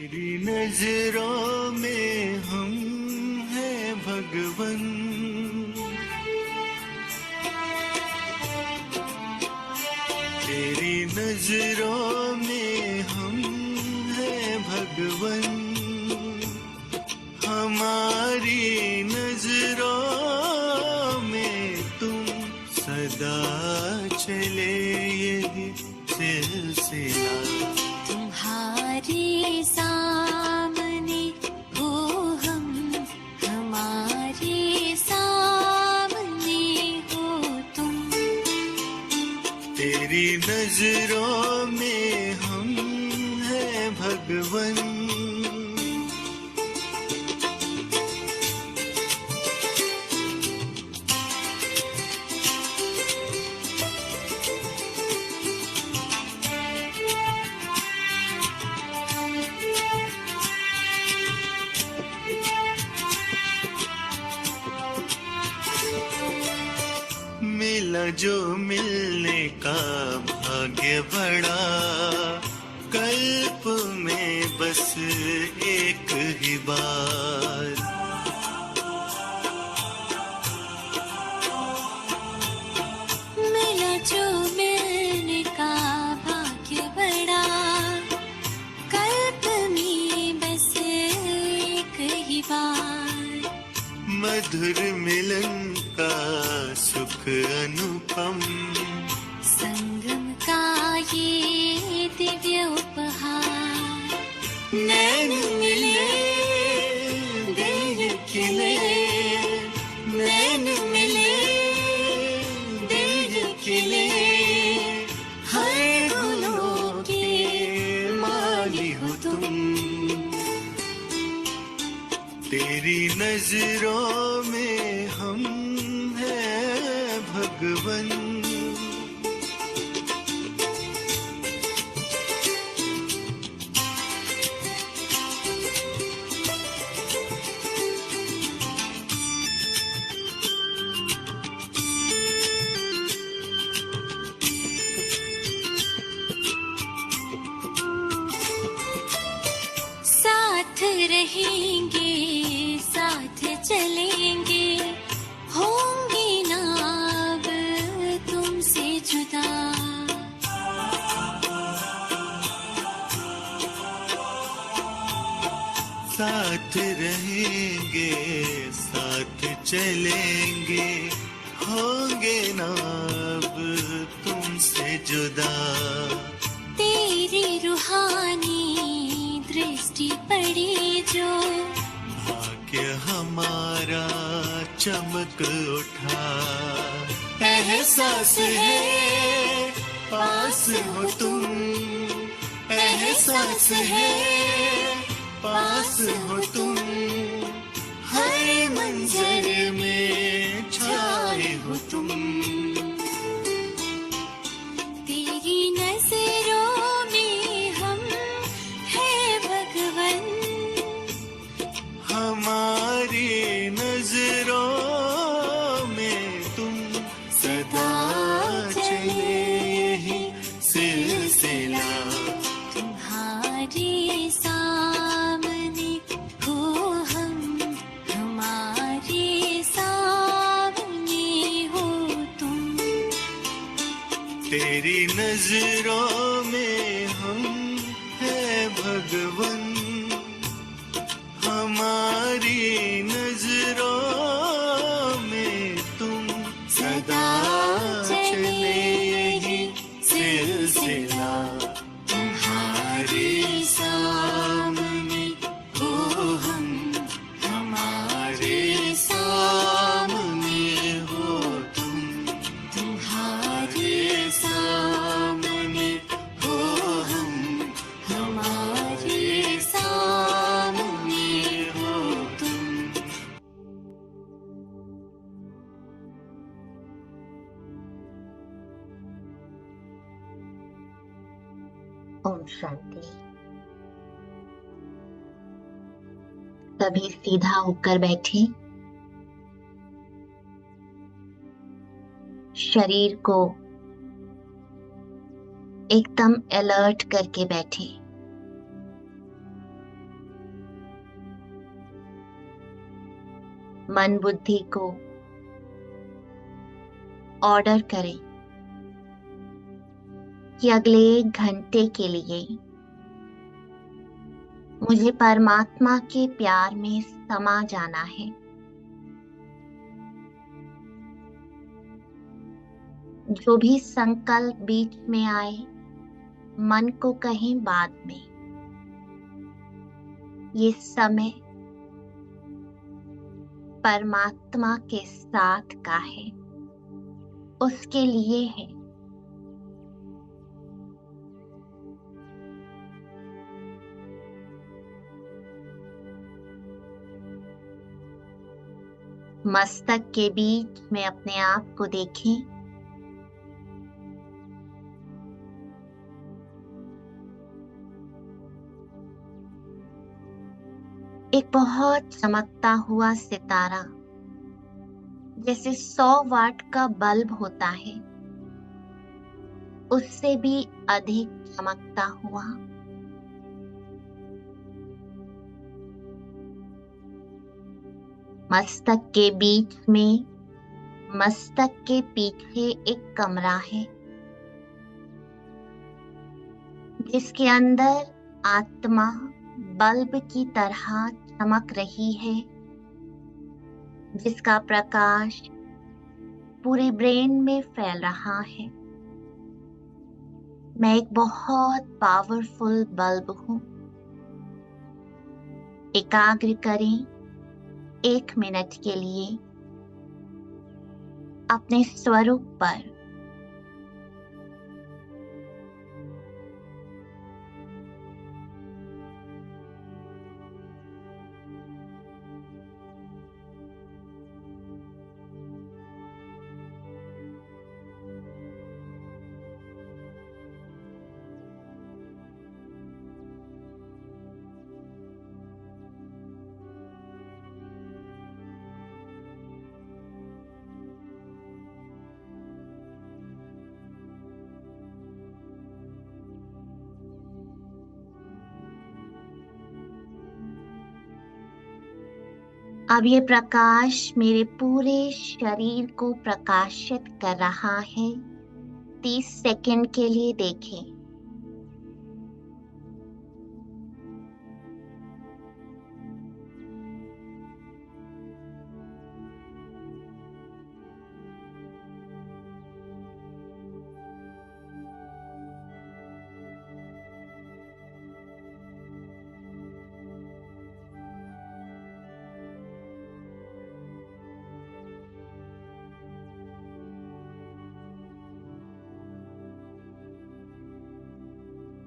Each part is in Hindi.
तेरी नजरों में हम हैं भगवन, तेरी नजरों में हम हैं भगवन, हमारी नजरों में तुम सदा चले यही सिलसिला। तुम्हारे सामने हो हम, हमारे सामने हो तुम। तेरी नजरों में हम हैं भगवन, मिला जो मिलने का भाग्य बड़ा, कल्प में बस एक ही बार। मिला जो मिलने का भाग्य बड़ा, कल्प में बस एक ही बार। मधुर मिलन का सुख अनुपम, संगम का ये दिव्य उपहार। नैन मिले दिल खिले, नैन मिले दिल खिले, हर गुलों के माली हो तुम। तेरी नजरों में हम हैं भगवन, साथ रहेंगे साथ चलेंगे, होंगे ना अब तुमसे जुदा। साथ रहेंगे साथ चलेंगे, होंगे ना अब तुमसे जुदा। तेरी रूहानी दृष्टि पड़ी जो, भाग्य हमारा चमक उठा। एहसास है पास हो तुम, एहसास है पास हो तुम, हर मंजर में छाए हो तुम। तेरी नजरों में हम हैं भगवन, हमारी नजरों में तुम सदा चले यही सिलसिला। तुम्हारे सामने हो हम, हमारे सामने हो तुम। तेरी नजरों में हम हैं भगवन, हमारी नजरों में तुम सदा चले यही सिलसिला। तुम्हारे सामने हो हम, हमारे सामने हो तुम। तुम्हारे सामने हो हम, हमारे सामने हो तुम। ओम शांति। कभी सीधा होकर बैठे, शरीर को एकदम अलर्ट करके बैठे। मन बुद्धि को ऑर्डर करें कि अगले 1 घंटे के लिए मुझे परमात्मा के प्यार में समा जाना है। जो भी संकल्प बीच में आए, मन को कहें बाद में। ये समय परमात्मा के साथ का है, उसके लिए है। मस्तक के बीच में अपने आप को देखें। एक बहुत चमकता हुआ सितारा, जैसे 100 वाट का बल्ब होता है, उससे भी अधिक चमकता हुआ। मस्तक के बीच में, मस्तक के पीछे एक कमरा है, जिसके अंदर आत्मा बल्ब की तरह चमक रही है, जिसका प्रकाश पूरे ब्रेन में फैल रहा है। मैं एक बहुत पावरफुल बल्ब हूँ। एकाग्र करें 1 मिनट के लिए अपने स्वरूप पर। अब ये प्रकाश मेरे पूरे शरीर को प्रकाशित कर रहा है। 30 सेकंड के लिए देखें।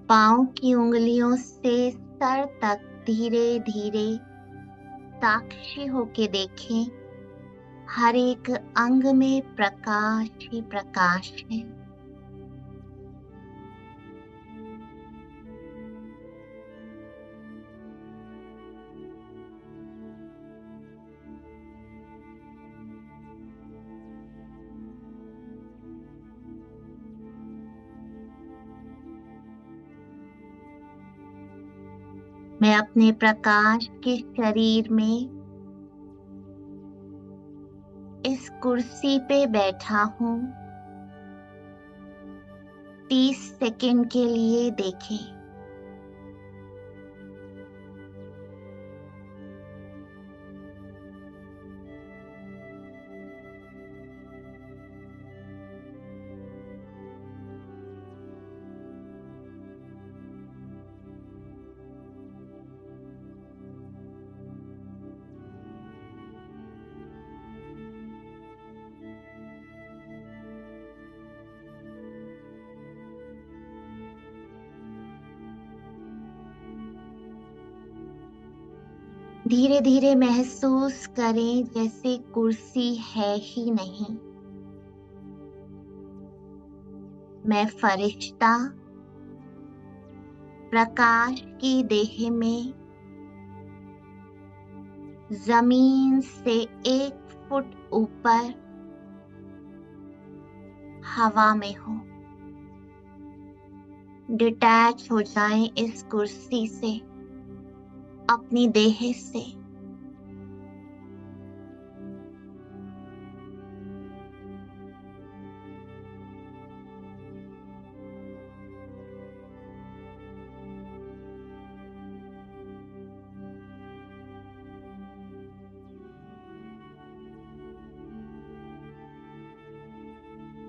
पाँव की उंगलियों से सर तक धीरे धीरे साक्षी होके देखें। हर एक अंग में प्रकाश ही प्रकाश है। मैं अपने प्रकाश के शरीर में इस कुर्सी पे बैठा हूँ। 30 सेकंड के लिए देखें। धीरे धीरे महसूस करें जैसे कुर्सी है ही नहीं। मैं फरिश्ता प्रकाश की देह में जमीन से 1 फुट ऊपर हवा में हूँ। डिटैच हो जाएं इस कुर्सी से, अपनी देह से।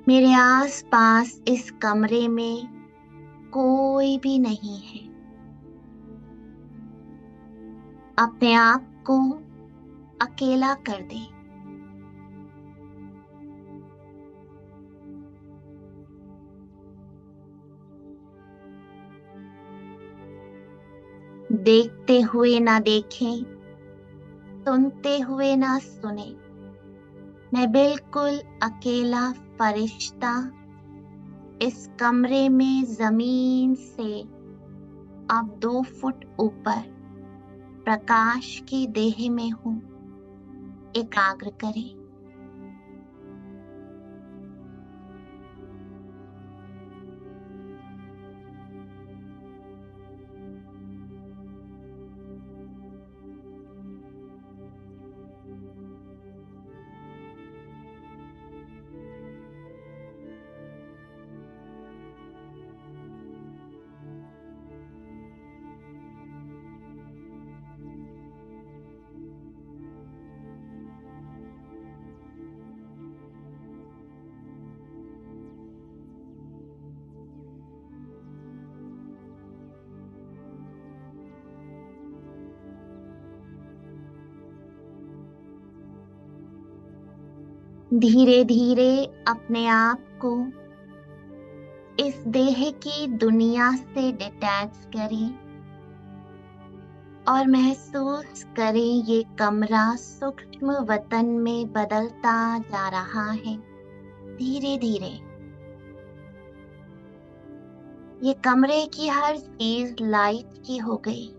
मेरे आस पास इस कमरे में कोई भी नहीं है। अपने आप को अकेला कर दे। देखते हुए ना देखें, सुनते हुए ना सुने, मैं बिल्कुल अकेला फरिश्ता इस कमरे में जमीन से अब 2 फुट ऊपर प्रकाश की देह में हूं। एकाग्र करें। धीरे धीरे अपने आप को इस देह की दुनिया से डिटैच करें और महसूस करें ये कमरा सूक्ष्म वतन में बदलता जा रहा है। धीरे धीरे ये कमरे की हर चीज लाइट की हो गई।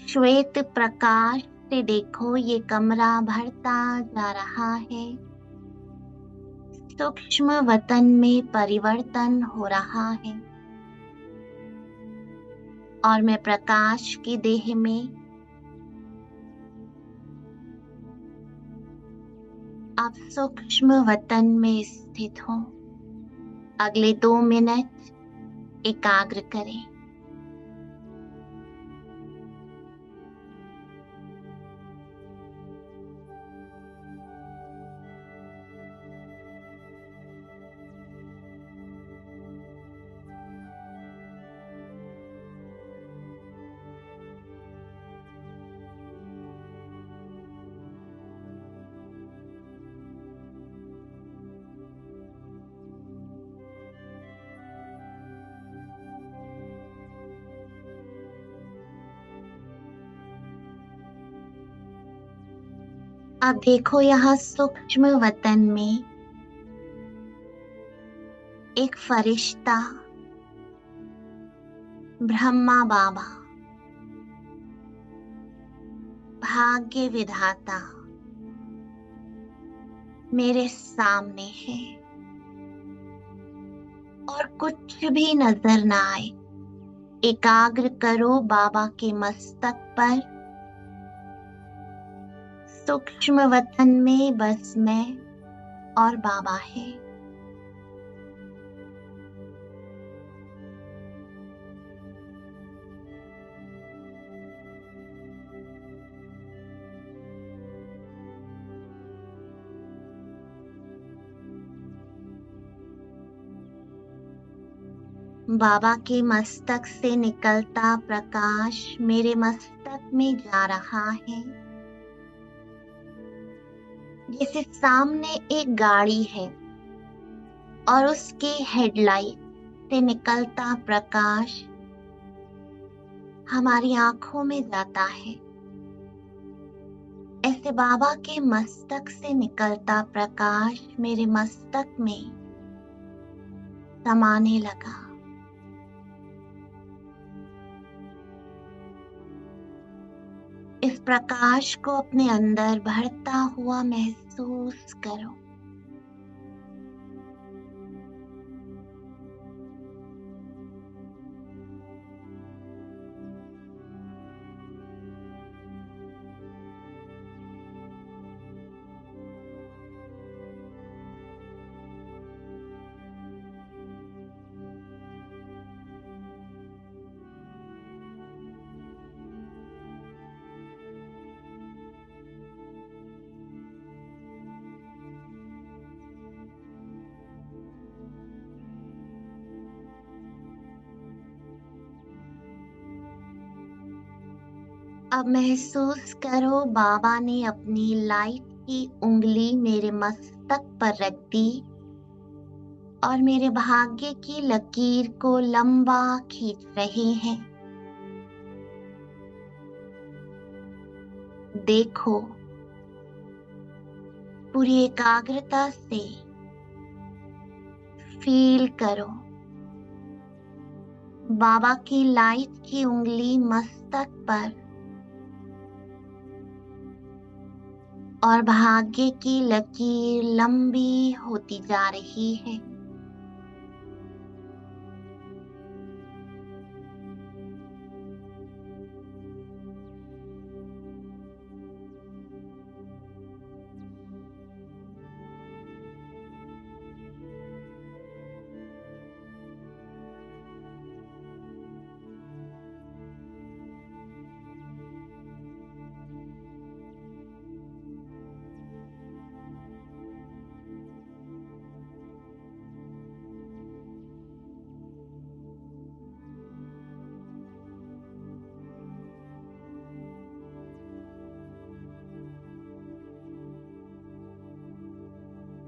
श्वेत प्रकाश से देखो, ये कमरा भरता जा रहा है। सूक्ष्म वतन में परिवर्तन हो रहा है और मैं प्रकाश की देह में अब सूक्ष्म वतन में स्थित हूं। अगले 2 मिनट एकाग्र करें। अब देखो, यहाँ सूक्ष्म वतन में एक फरिश्ता ब्रह्मा बाबा, भाग्य विधाता मेरे सामने है और कुछ भी नजर ना आए। एकाग्र करो बाबा के मस्तक पर। सूक्ष्म वतन में बस मैं और बाबा है। बाबा के मस्तक से निकलता प्रकाश मेरे मस्तक में जा रहा है। जैसे सामने एक गाड़ी है और उसके हेडलाइट से निकलता प्रकाश हमारी आंखों में जाता है, ऐसे बाबा के मस्तक से निकलता प्रकाश मेरे मस्तक में समाने लगा। इस प्रकाश को अपने अंदर बढ़ता हुआ महसूस करो। अब महसूस करो बाबा ने अपनी लाइट की उंगली मेरे मस्तक पर रख दी और मेरे भाग्य की लकीर को लंबा खींच रहे हैं। देखो, पूरी एकाग्रता से फील करो बाबा की लाइट की उंगली मस्तक पर और भाग्य की लकीर लंबी होती जा रही है।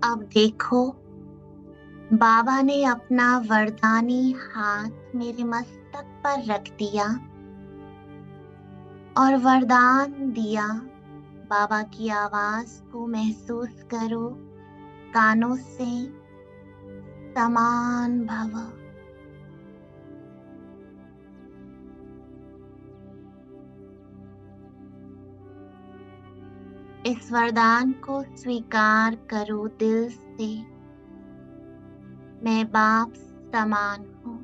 अब देखो, बाबा ने अपना वरदानी हाथ मेरे मस्तक पर रख दिया और वरदान दिया। बाबा की आवाज को महसूस करो, कानों से समान भव। इस वरदान को स्वीकार करो दिल से। मैं बाप समान हूँ।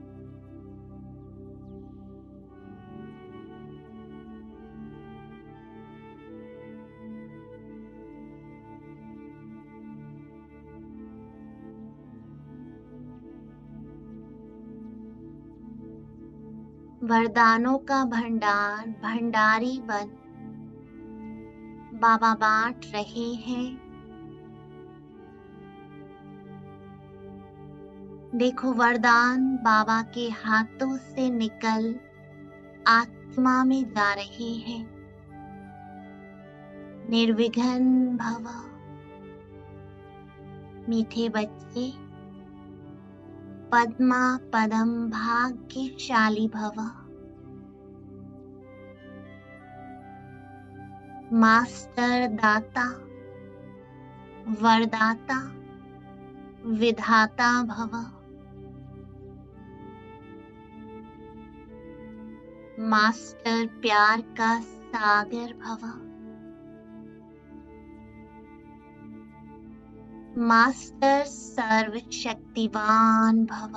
वरदानों का भंडार भंडारी बन बाबा बांट रहे हैं। देखो, वरदान बाबा के हाथों से निकल आत्मा में जा रहे हैं। निर्विघ्न भव, मीठे बच्चे। पद्मा पदम भाग्यशाली भव। मास्टर दाता, वरदाता, विधाता भव। मास्टर प्यार का सागर भव। मास्टर सर्वशक्तिवान भव।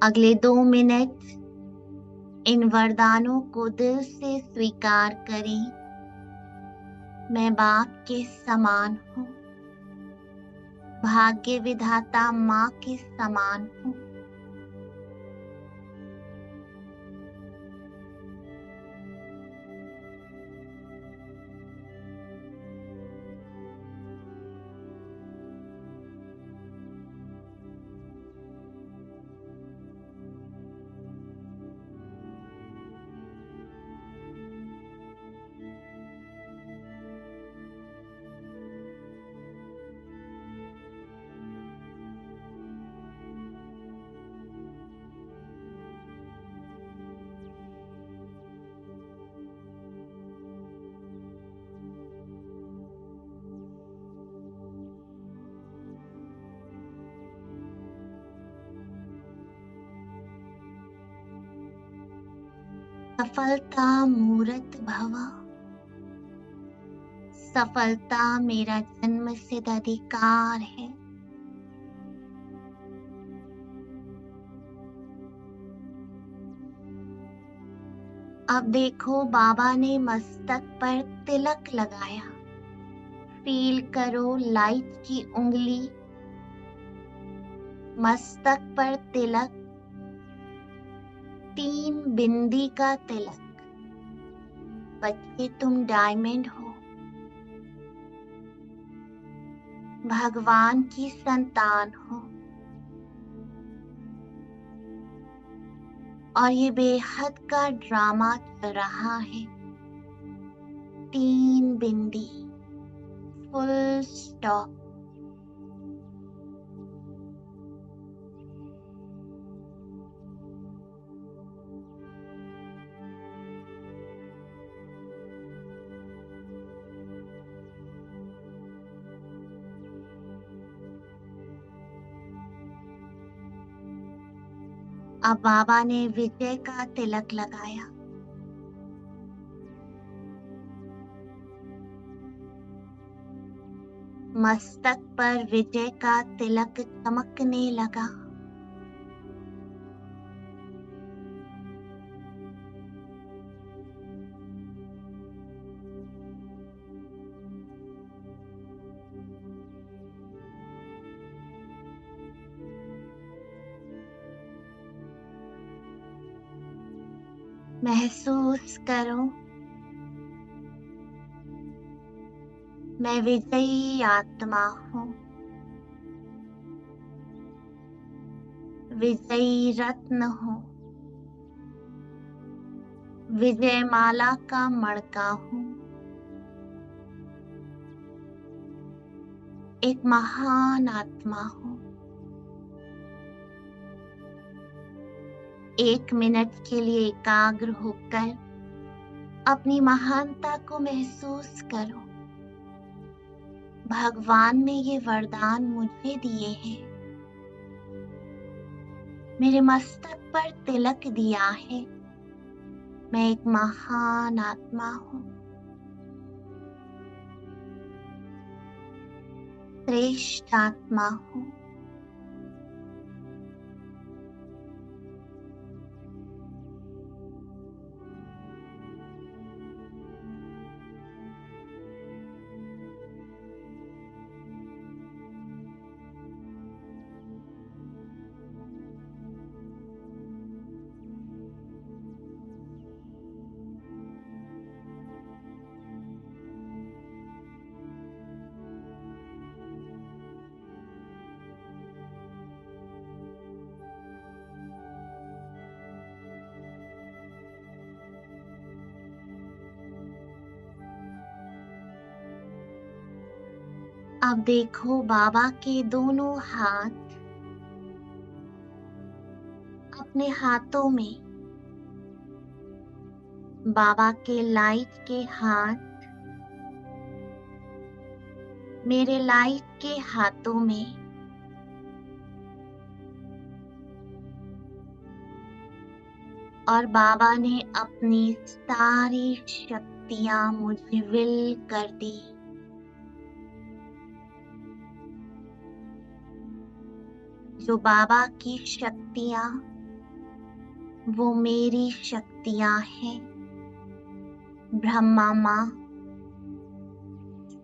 अगले 2 मिनट इन वरदानों को दिल से स्वीकार करें। मैं बाप के समान हूँ। भाग्य विधाता माँ के समान हूँ। सफलता मूर्त भव। सफलता मेरा जन्म सिद्ध अधिकार है। अब देखो, बाबा ने मस्तक पर तिलक लगाया। फील करो लाइट की उंगली, मस्तक पर तिलक, 3 बिंदी का तिलक। बच्चे, तुम डायमंड हो, भगवान की संतान हो। और ये बेहद का ड्रामा चल रहा है। 3 बिंदी, फुल स्टॉप। अब बाबा ने विजय का तिलक लगाया। मस्तक पर विजय का तिलक चमकने लगा। महसूस करो, मैं विजयी आत्मा हूँ। विजयी रत्न हूँ। विजय माला का मणका हूँ। एक महान आत्मा हूँ। 1 मिनट के लिए एकाग्र होकर अपनी महानता को महसूस करो। भगवान ने ये वरदान मुझे दिए हैं। मेरे मस्तक पर तिलक दिया है। मैं एक महान आत्मा हूँ। श्रेष्ठ आत्मा हूँ। अब देखो बाबा के दोनों हाथ। अपने हाथों में बाबा के लाइट के हाथ मेरे लाइट के हाथों में। और बाबा ने अपनी सारी शक्तियां मुझे विल कर दी। जो बाबा की शक्तियां वो मेरी शक्तियां हैं। ब्रह्मा माँ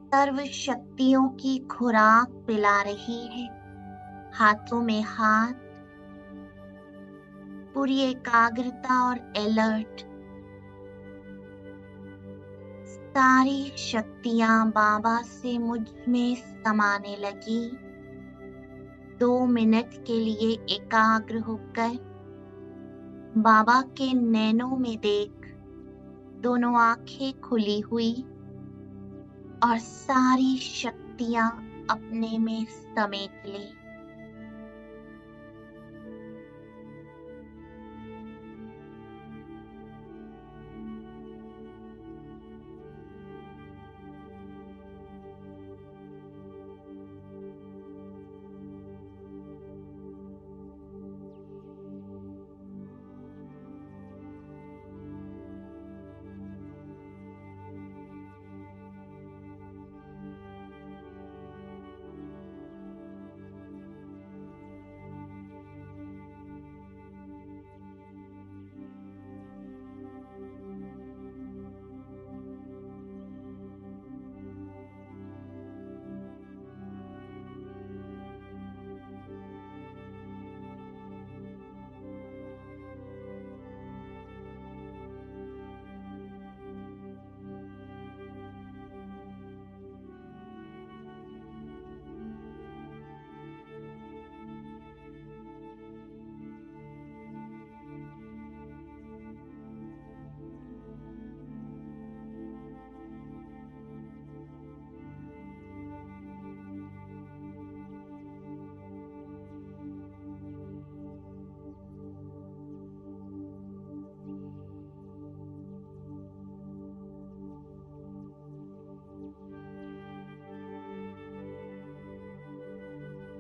सर्व शक्तियों की खुराक पिला रही है। हाथों में हाथ, पूरी एकाग्रता और अलर्ट। सारी शक्तियां बाबा से मुझ में समाने लगी। 2 मिनट के लिए एकाग्र होकर बाबा के नैनों में देख, दोनों आंखें खुली हुई और सारी शक्तियां अपने में समेट ली।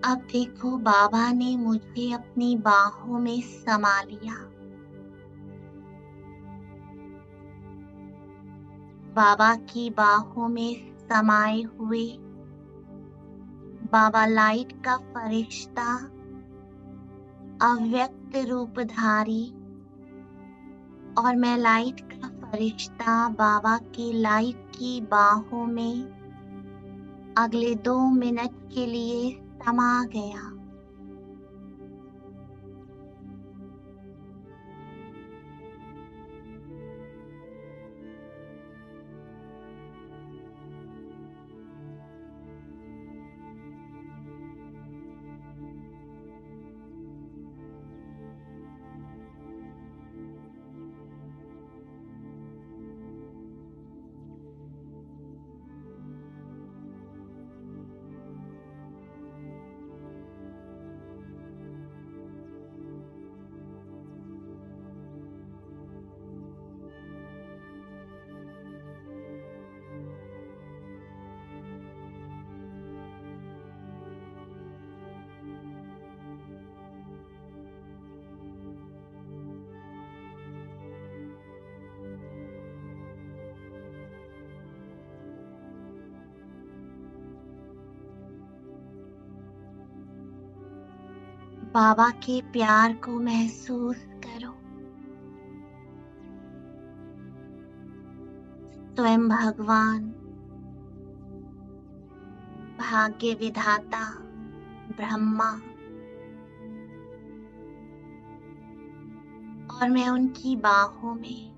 अब देखो बाबा ने मुझे अपनी बाहों में समा लिया। बाबा की बाहों में समाये हुए बाबा लाइट का फरिश्ता, अव्यक्त रूपधारी, और मैं लाइट का फरिश्ता बाबा की लाइट की बाहों में अगले 2 मिनट के लिए समा गया। बाबा के प्यार को महसूस करो। स्वयं भगवान, भाग्य विधाता, ब्रह्मा, और मैं उनकी बाहों में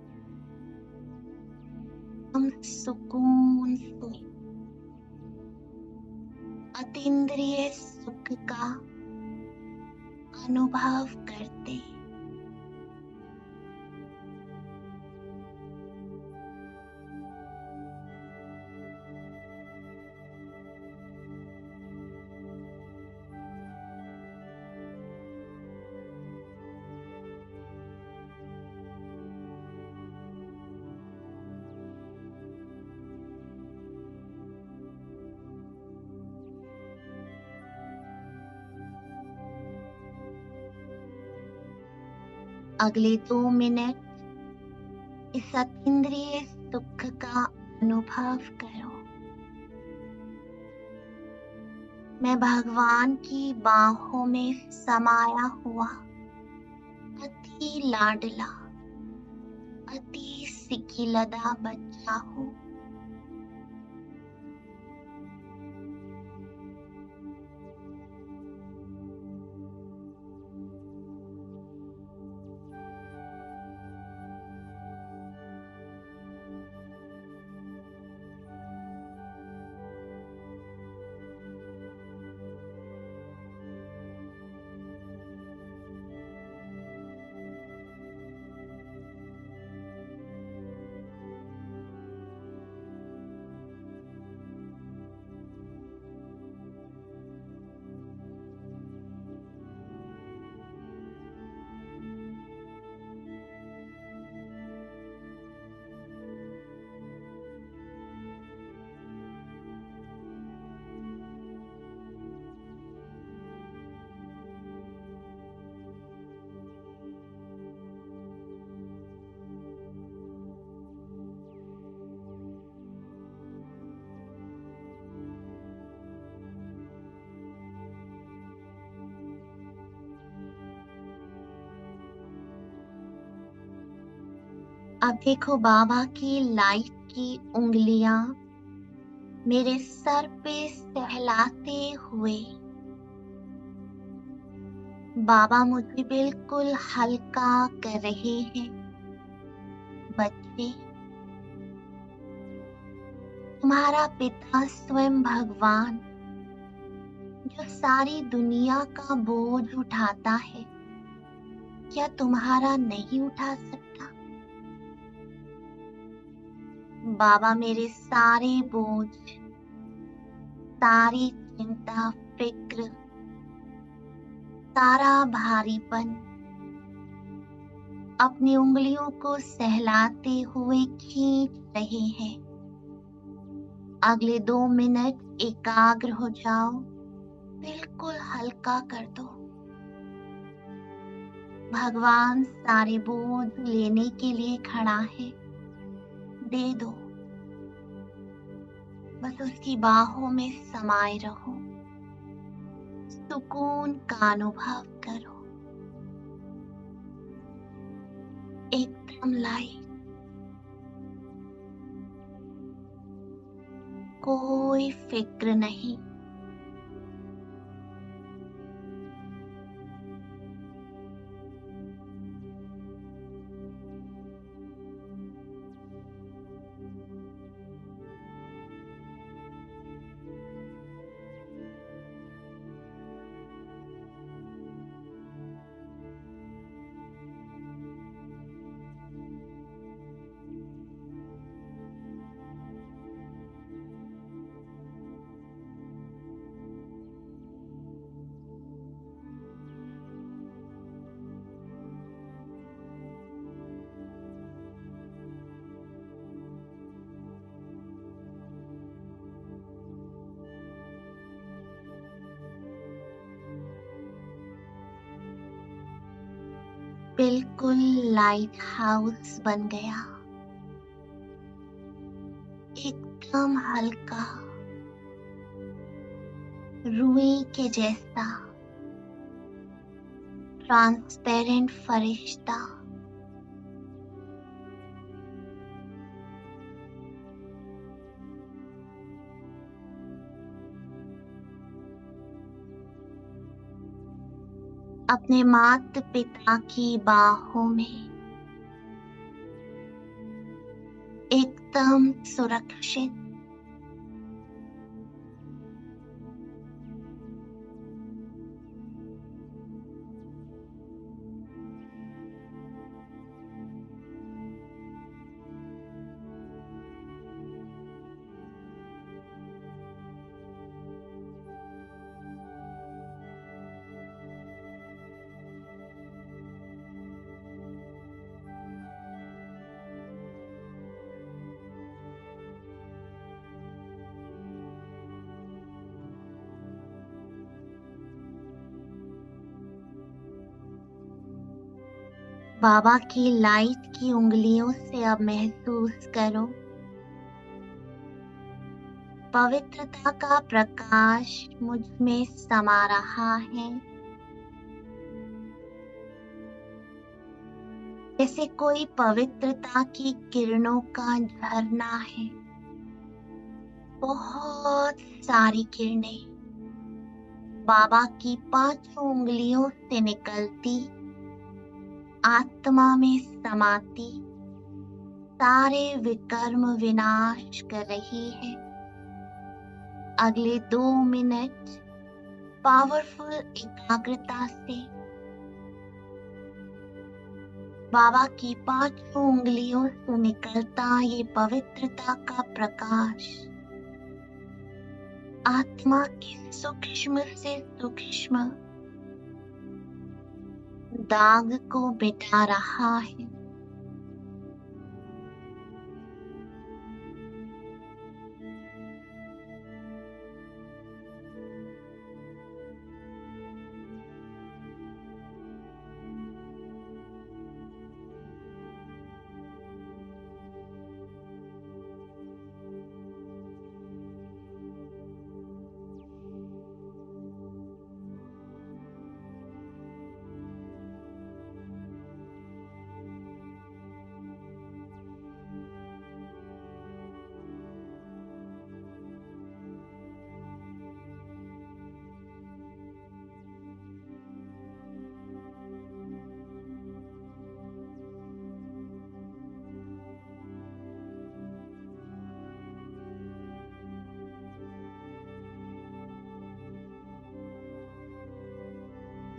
हम सुकून से अतीन्द्रिय सुख का अनुभव करते। अगले 2 मिनट इस अतीन्द्रिय सुख का अनुभव करो। मैं भगवान की बाहों में समाया हुआ अति लाडला, अति सिकिलदा बच्चा हूँ। अब देखो बाबा की लाइट की उंगलियां मेरे सर पे सहलाते हुए बाबा मुझे बिल्कुल हल्का कर रहे हैं। बच्चे, तुम्हारा पिता स्वयं भगवान जो सारी दुनिया का बोझ उठाता है, क्या तुम्हारा नहीं उठा सकता? बाबा मेरे सारे बोझ, सारी चिंता, फिक्र, सारा भारीपन अपनी उंगलियों को सहलाते हुए खींच रहे हैं। अगले 2 मिनट एकाग्र हो जाओ, बिल्कुल हल्का कर दो। भगवान सारे बोझ लेने के लिए खड़ा है, दे दो। बस उसकी बाहों में समाये रहो, सुकून का अनुभव करो। एकदम लाइट, कोई फिक्र नहीं। बिल्कुल लाइट हाउस बन गया, एकदम हल्का, रुई के जैसा, ट्रांसपेरेंट फरिश्ता। अपने माता पिता की बाहों में एकदम सुरक्षित। बाबा की लाइट की उंगलियों से अब महसूस करो, पवित्रता का प्रकाश मुझ में समा रहा है। जैसे कोई पवित्रता की किरणों का झरना है, बहुत सारी किरणें बाबा की 5 उंगलियों से निकलती, आत्मा में समाती, सारे विकर्म विनाश कर रही है। अगले 2 मिनट पावरफुल एकाग्रता से बाबा की 5 उंगलियों से निकलता ये पवित्रता का प्रकाश आत्मा के सूक्ष्म से सूक्ष्म दाग को मिटा रहा है।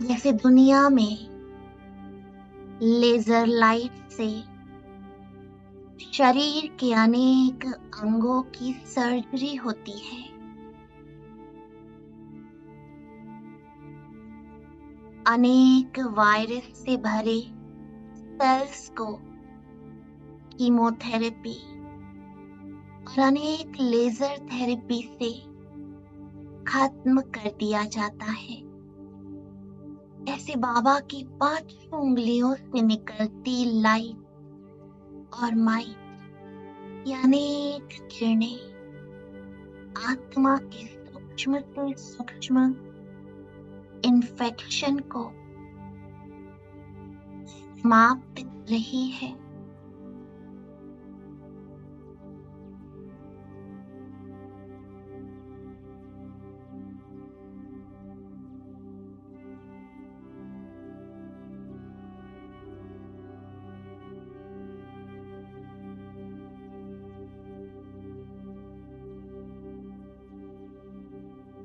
जैसे दुनिया में लेजर लाइट से शरीर के अनेक अंगों की सर्जरी होती है, अनेक वायरस से भरे सेल्स को कीमोथेरेपी और अनेक लेजर थेरेपी से खत्म कर दिया जाता है। ऐसे बाबा की 5 उंगलियों से निकलती लाइट और माइट यानी किरणें आत्मा के सूक्ष्म से सूक्ष्म इन्फेक्शन को समाप्त कर रही है।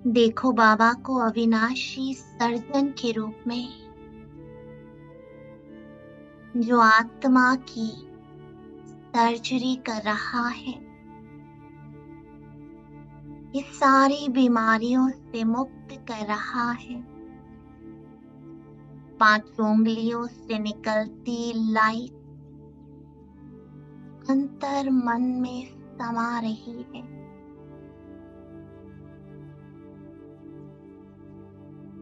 देखो बाबा को अविनाशी सर्जन के रूप में जो आत्मा की सर्जरी कर रहा है, ये सारी बीमारियों से मुक्त कर रहा है। 5 उंगलियों से निकलती लाइट अंतर मन में समा रही है।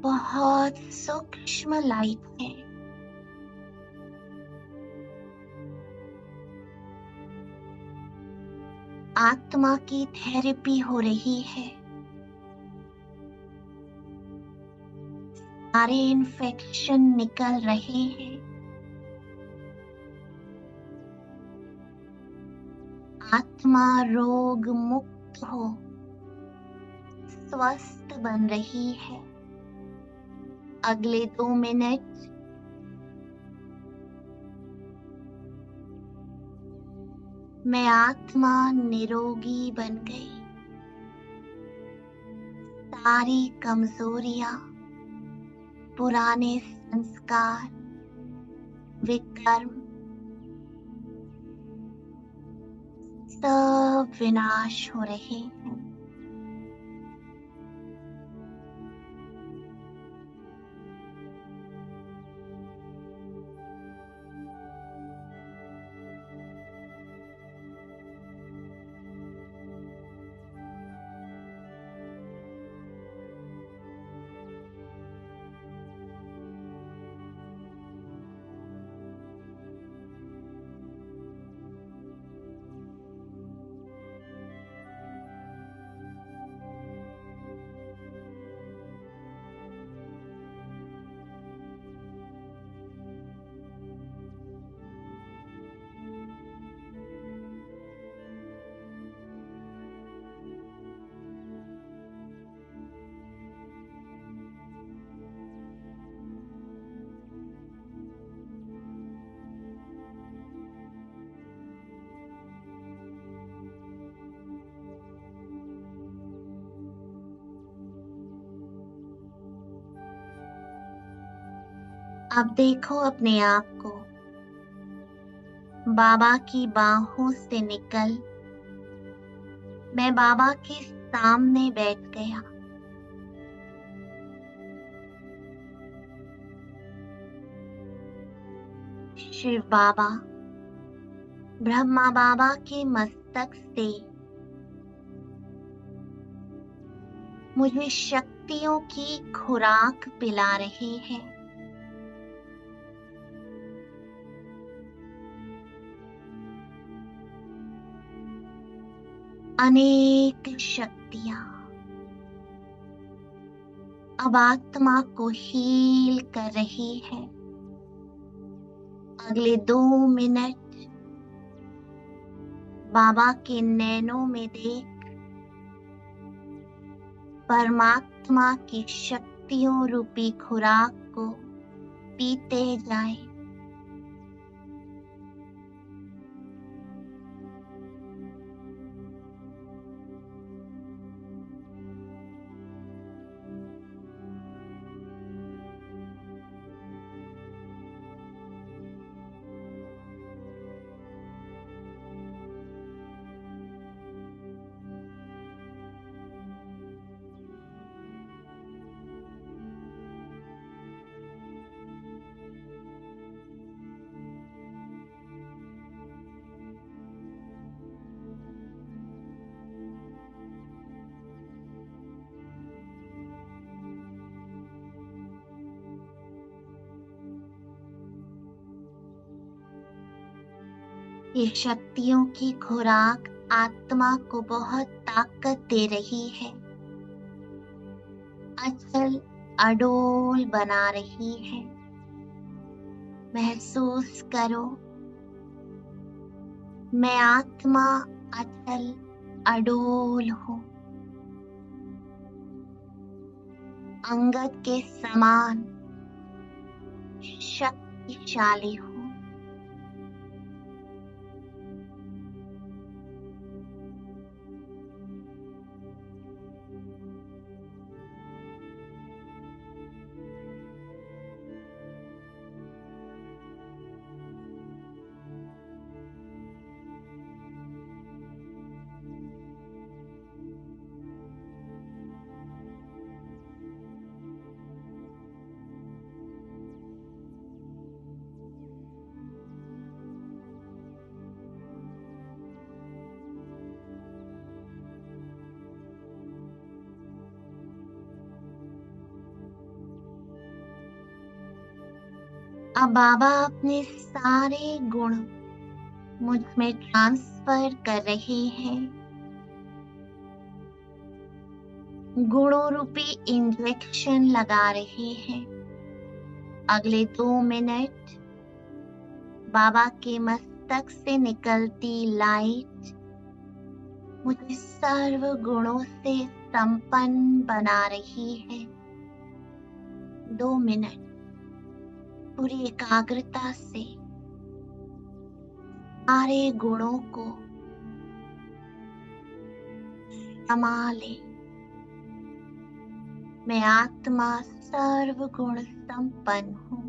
बहुत सूक्ष्म लाइट है। आत्मा की थेरेपी हो रही है। सारे इन्फेक्शन निकल रहे हैं। आत्मा रोग मुक्त हो स्वस्थ बन रही है। अगले 2 मिनट मैं आत्मा निरोगी बन गई। सारी कमजोरियां, पुराने संस्कार, विकर्म सब विनाश हो रहे हैं। अब देखो अपने आप को बाबा की बाहों से निकल मैं बाबा के सामने बैठ गया। शिव बाबा ब्रह्मा बाबा के मस्तक से मुझे शक्तियों की खुराक पिला रहे हैं। अनेक शक्तियां अब आत्मा को हील कर रही है। अगले 2 मिनट बाबा के नैनों में देख परमात्मा की शक्तियों रूपी खुराक को पीते जाएं। ये शक्तियों की खुराक आत्मा को बहुत ताकत दे रही है, अचल अडोल बना रही है। महसूस करो, मैं आत्मा अचल अडोल हूँ, अंगद के समान शक्तिशाली हूँ। अब बाबा अपने सारे गुण मुझ में ट्रांसफर कर रहे हैं। गुणों रूपी इंजेक्शन लगा रहे हैं। अगले 2 मिनट बाबा के मस्तक से निकलती लाइट मुझे सर्व गुणों से संपन्न बना रही है। 2 मिनट पूरी एकाग्रता से सारे गुणों को संभाले। मैं आत्मा सर्व गुण संपन्न हूँ।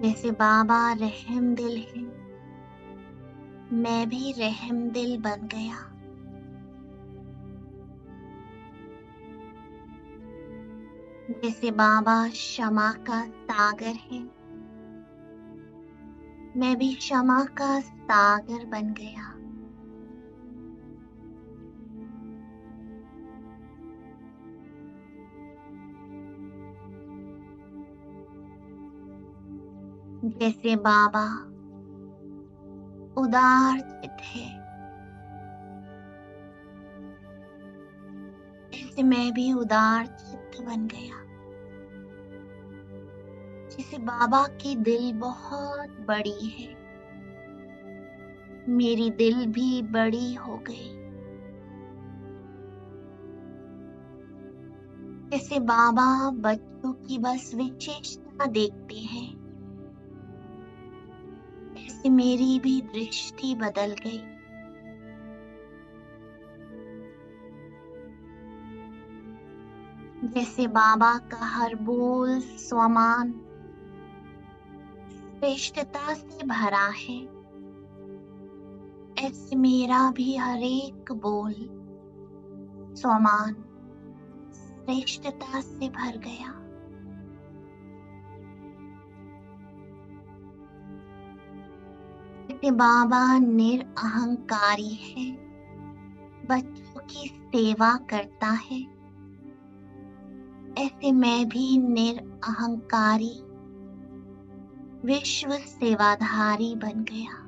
जैसे बाबा रहम दिल है, मैं भी रहम दिल बन गया। जैसे बाबा क्षमा का सागर है, मैं भी क्षमा का सागर बन गया। जैसे बाबा उदार चित्त है, ऐसे मैं भी उदार चित्त बन गया। जैसे बाबा की दिल बहुत बड़ी है, मेरी दिल भी बड़ी हो गई। जैसे बाबा बच्चों की बस विशेषता देखते हैं, ऐसे मेरी भी दृष्टि बदल गई। जैसे बाबा का हर बोल स्वमान श्रेष्ठता से भरा है, ऐसे मेरा भी हर एक बोल स्वमान श्रेष्ठता से भर गया। जैसे बाबा निरअहंकारी है, बच्चों की सेवा करता है, ऐसे मैं भी निरअहंकारी विश्व सेवाधारी बन गया।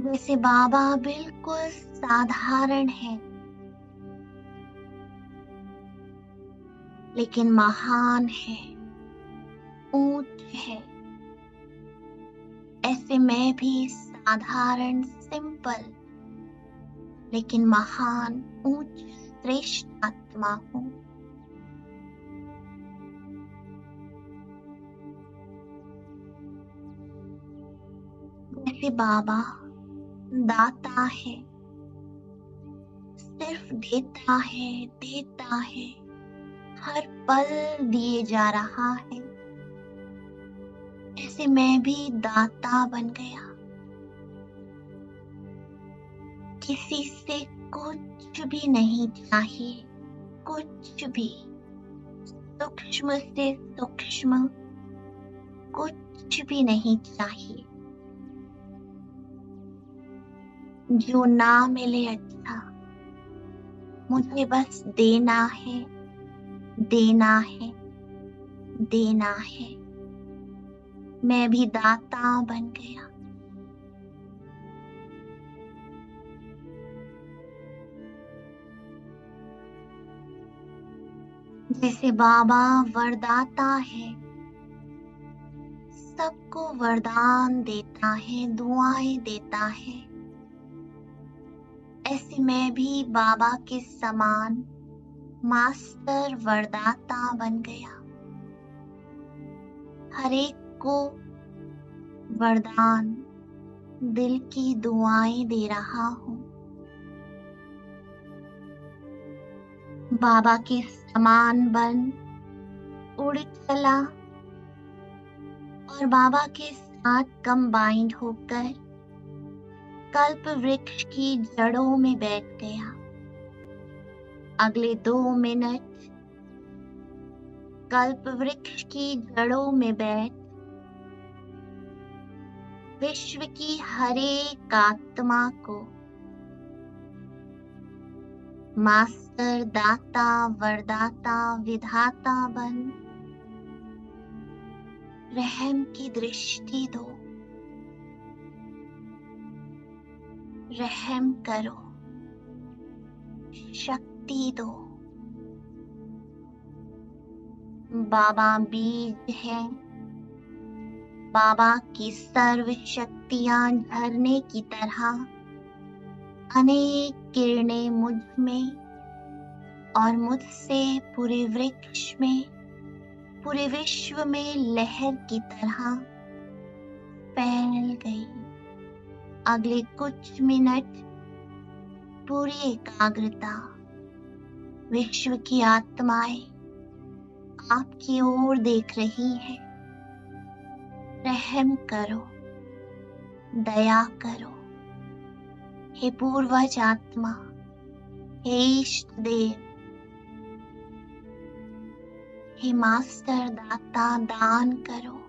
जैसे बाबा बिल्कुल साधारण है, लेकिन महान है, ऊंच है, ऐसे मैं भी साधारण सिंपल लेकिन महान ऊंच श्रेष्ठ आत्मा हूँ। जैसे बाबा दाता है, देता है, हर पल दिए जा रहा है। ऐसे मैं भी दाता बन गया, किसी से कुछ भी नहीं चाहिए, कुछ भी, सूक्ष्म से सूक्ष्म कुछ भी नहीं चाहिए। जो ना मिले अच्छा, मुझे बस देना है, देना है, देना है। मैं भी दाता बन गया। जैसे बाबा वरदाता है, सबको वरदान देता है, दुआएं देता है, ऐसे मैं भी बाबा के समान मास्टर वरदाता बन गया। हर एक को वरदान, दिल की दुआएं दे रहा हूँ। बाबा के समान बन उड़ चला और बाबा के साथ कंबाइंड होकर कल्प वृक्ष की जड़ों में बैठ गया। अगले 2 मिनट कल्प वृक्ष की जड़ों में बैठ विश्व की हर एक आत्मा को मास्टर, दाता, वरदाता, विधाता बन रहम की दृष्टि दो, रहम करो, शक्ति दो। बाबा बीज है, बाबा की सर्व शक्तियां झरने की तरह अनेक किरणें मुझ में और मुझसे पूरे वृक्ष में, पूरे विश्व में लहर की तरह फैल गई। अगले कुछ मिनट पूरी एकाग्रता, विश्व की आत्माएं आपकी ओर देख रही है। रहम करो, दया करो, हे पूर्वज आत्मा, हे इष्ट देव, हे मास्टर दाता, दान करो।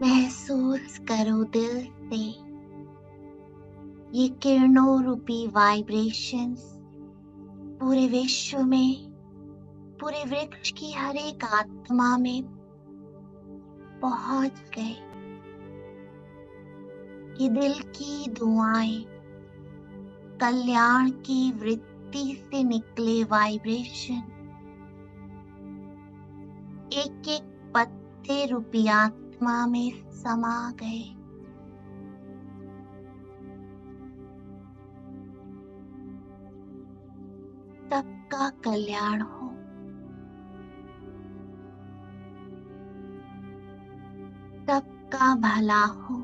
महसूस करो दिल से ये किरणों रूपी वाइब्रेशंस पूरे विश्व में, पूरे वृक्ष की हर एक आत्मा में पहुंच गए। ये दिल की दुआएं, कल्याण की वृत्ति से निकले वाइब्रेशन एक एक पत्ते रूपी आत्मा में समा गए। सबका कल्याण हो, सबका भला हो,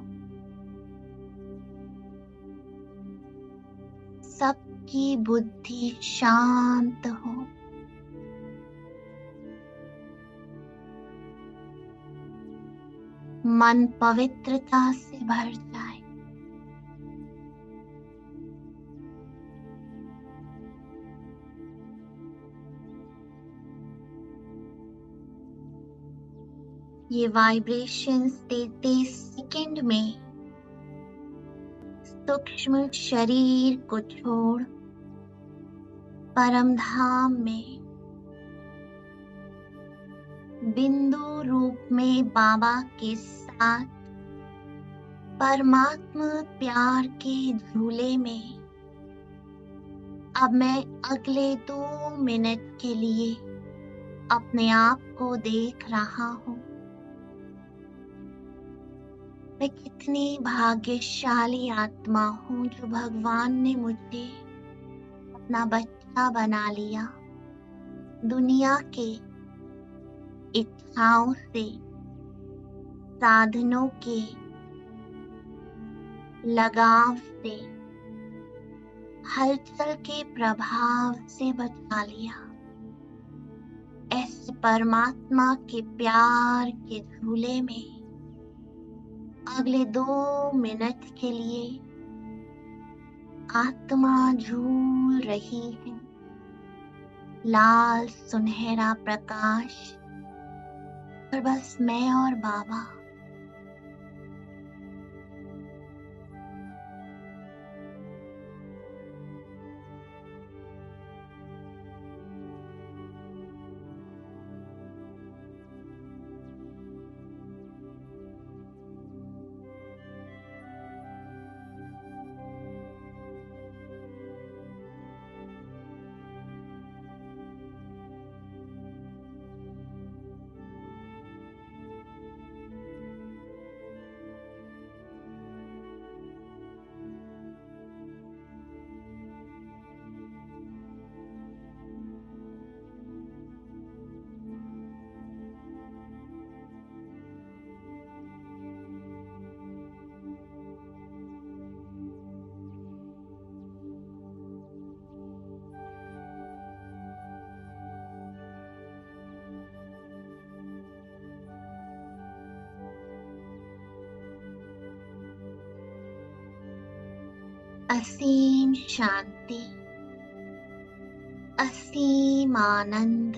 सबकी बुद्धि शांत हो, मन पवित्रता से भर जाए। ये वाइब्रेशंस देते सेकंड में सूक्ष्म शरीर को छोड़ परम धाम में बिंदु रूप में बाबा के साथ परमात्मा प्यार के झूले में अब मैं अगले 2 मिनट के लिए अपने आप को देख रहा हूँ। मैं कितनी भाग्यशाली आत्मा हूँ जो भगवान ने मुझे अपना बच्चा बना लिया। दुनिया के इच्छाओं से, साधनों के लगाव से, हलचल के प्रभाव से बचा लिया। ऐसे परमात्मा के प्यार के झूले में अगले 2 मिनट के लिए आत्मा झूल रही है। लाल सुनहरा प्रकाश और बस मैं और बाबा। असीम शांति, असीम आनंद।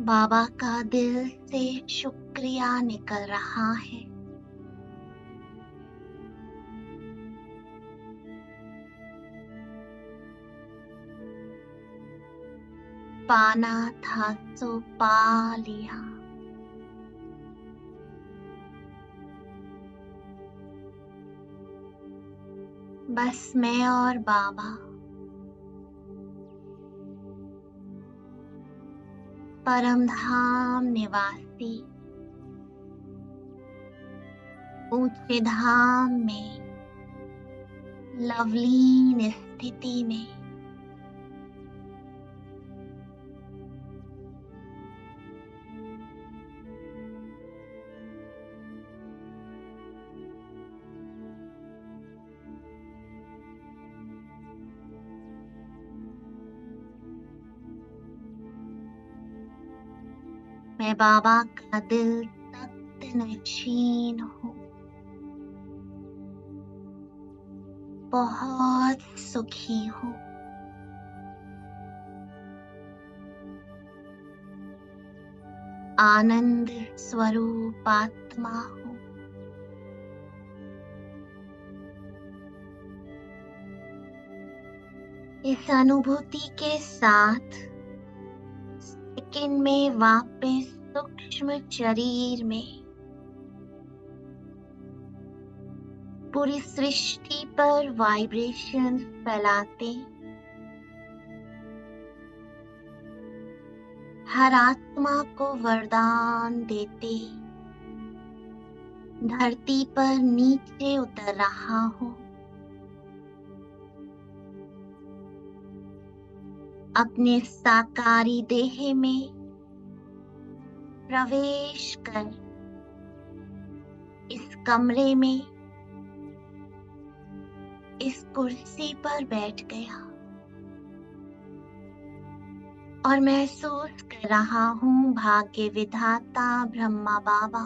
बाबा का दिल से शुक्रिया निकल रहा है। पाना था सो पा लिया। बस मैं और बाबा। परम धाम निवासी, ऊंचे धाम में लवलीन स्थिति में मैं बाबा का दिल तख्त नशीन हूँ। बहुत सुखी हूँ। आनंद स्वरूप आत्मा हूँ। इस अनुभूति के साथ सेकंड में वापस सूक्ष्म शरीर में पूरी सृष्टि पर वाइब्रेशन फैलाते, हर आत्मा को वरदान देते, धरती पर नीचे उतर रहा हूँ। अपने साकारी देह में प्रवेश कर इस कमरे में इस कुर्सी पर बैठ गया और महसूस कर रहा हूँ भाग्य विधाता ब्रह्मा बाबा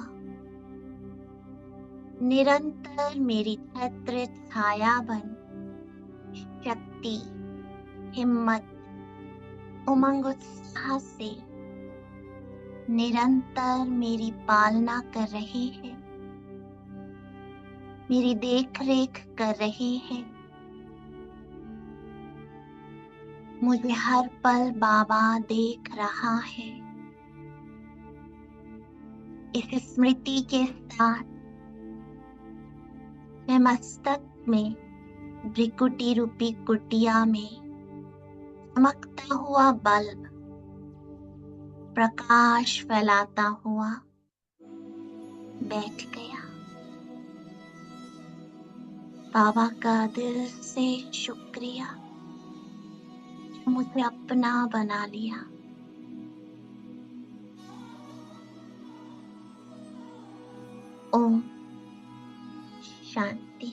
निरंतर मेरी छत्र छाया बन शक्ति, हिम्मत, उमंग उत्साह से निरंतर मेरी पालना कर रहे हैं, मेरी देख रेख कर रहे हैं। मुझे हर पल बाबा देख रहा है। इस स्मृति के साथ मैं मस्तक में भ्रिकुटी रूपी कुटिया में चमकता हुआ बल्ब प्रकाश फैलाता हुआ बैठ गया। बाबा का दिल से शुक्रिया जो मुझे अपना बना लिया। ओम शांति।